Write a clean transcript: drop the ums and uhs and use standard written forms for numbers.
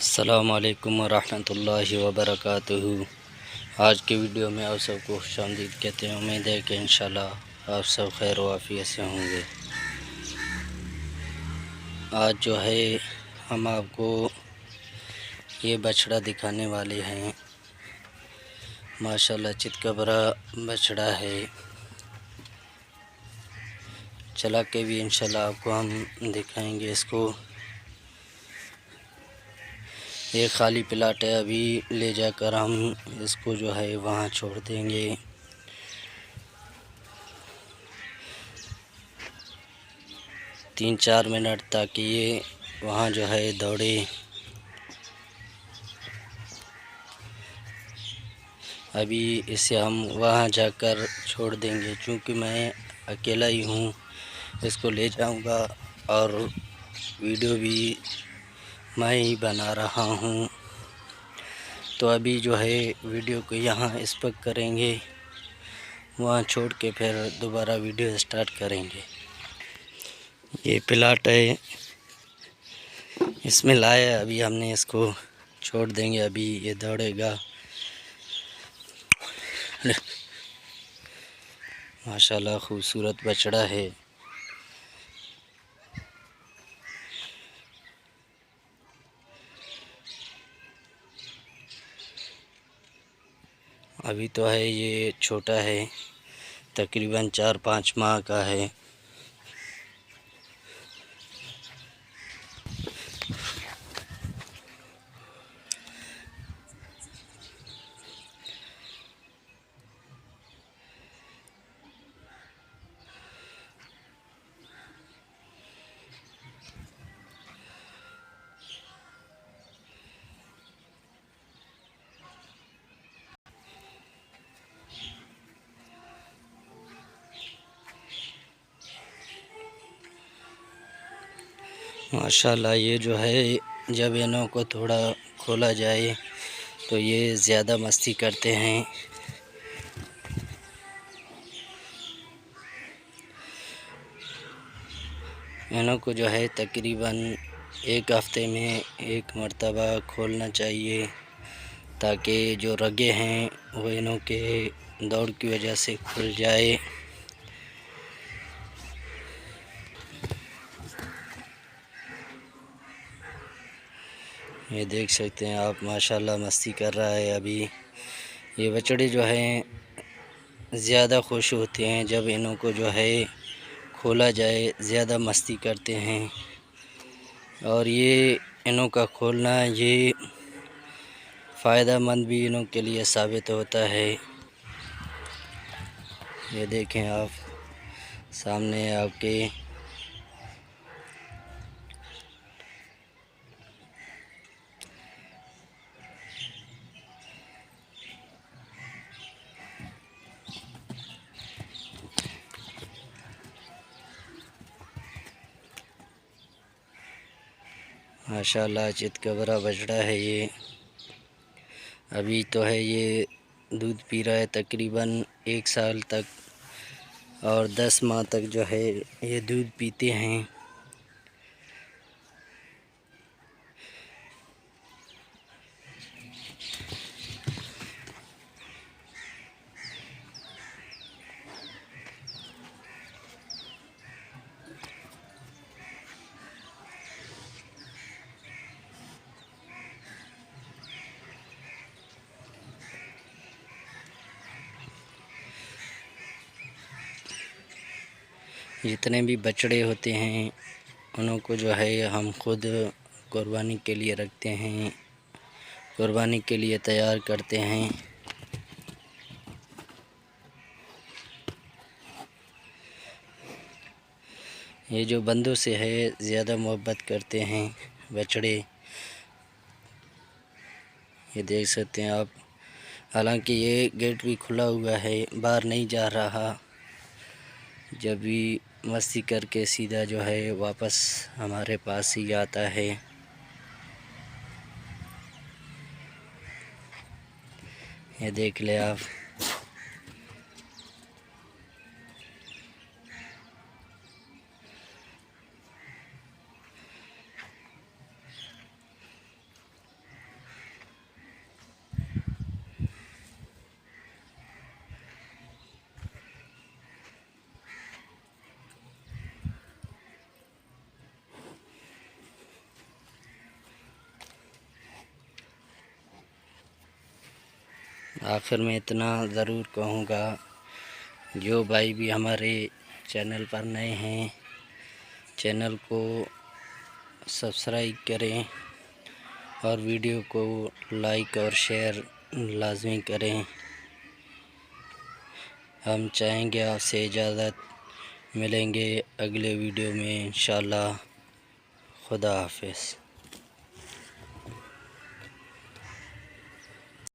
अस्सलामुअलैकुम वरहमतुल्लाहि वबरकातुहू। आज की वीडियो में आप सबको खुशामदीद कहते हैं। उम्मीद है कि इंशाल्लाह आप सब खैर वाफियत से होंगे। आज जो है हम आपको ये बछड़ा दिखाने वाले हैं। माशाल्लाह चितकबरा बछड़ा है। चला के भी इंशाल्लाह आपको हम दिखाएंगे इसको। ये खाली प्लाट है, अभी ले जाकर हम इसको जो है वहाँ छोड़ देंगे। 3-4 मिनट ताकि ये वहाँ जो है दौड़े। अभी इसे हम वहाँ जाकर छोड़ देंगे, क्योंकि मैं अकेला ही हूँ। इसको ले जाऊँगा और वीडियो भी मैं ही बना रहा हूँ। तो अभी जो है वीडियो को यहाँ स्पॉट करेंगे, वहाँ छोड़ के फिर दोबारा वीडियो स्टार्ट करेंगे। ये प्लाट है, इसमें लाया अभी हमने, इसको छोड़ देंगे। अभी ये दौड़ेगा। माशाल्लाह खूबसूरत बछड़ा है। अभी तो है ये छोटा है, तकरीबन 4-5 माह का है। माशाल्लाह ये जो है जब इन्हों को थोड़ा खोला जाए तो ये ज़्यादा मस्ती करते हैं। इन्हों को जो है तकरीबन एक हफ्ते में एक मर्तबा खोलना चाहिए, ताकि जो रगे हैं वो इन्हों के दौड़ की वजह से खुल जाए। ये देख सकते हैं आप, माशाल्लाह मस्ती कर रहा है। अभी ये बछड़े जो हैं ज़्यादा खुश होते हैं जब इन्हों को जो है खोला जाए, ज़्यादा मस्ती करते हैं। और ये इन्हों का खोलना ये फ़ायदा मंद भी इन्हों के लिए साबित होता है। ये देखें आप, सामने आपके माशाल्लाह चितकबरा बछड़ा है ये। अभी तो है ये दूध पी रहा है तकरीबन 1 साल तक, और 10 माह तक जो है ये दूध पीते हैं। जितने भी बछड़े होते हैं उनको जो है हम खुद कुर्बानी के लिए रखते हैं, कुर्बानी के लिए तैयार करते हैं। ये जो बंदों से है ज़्यादा मोहब्बत करते हैं बछड़े। ये देख सकते हैं आप, हालांकि ये गेट भी खुला हुआ है, बाहर नहीं जा रहा। जब भी मस्ती करके सीधा जो है वापस हमारे पास ही आता है। ये देख ले आप। आखिर में इतना ज़रूर कहूँगा, जो भाई भी हमारे चैनल पर नए हैं, चैनल को सब्सक्राइब करें और वीडियो को लाइक और शेयर लाजमी करें। हम चाहेंगे आपसे इजाज़त, मिलेंगे अगले वीडियो में इंशाअल्लाह। खुदा हाफिज़।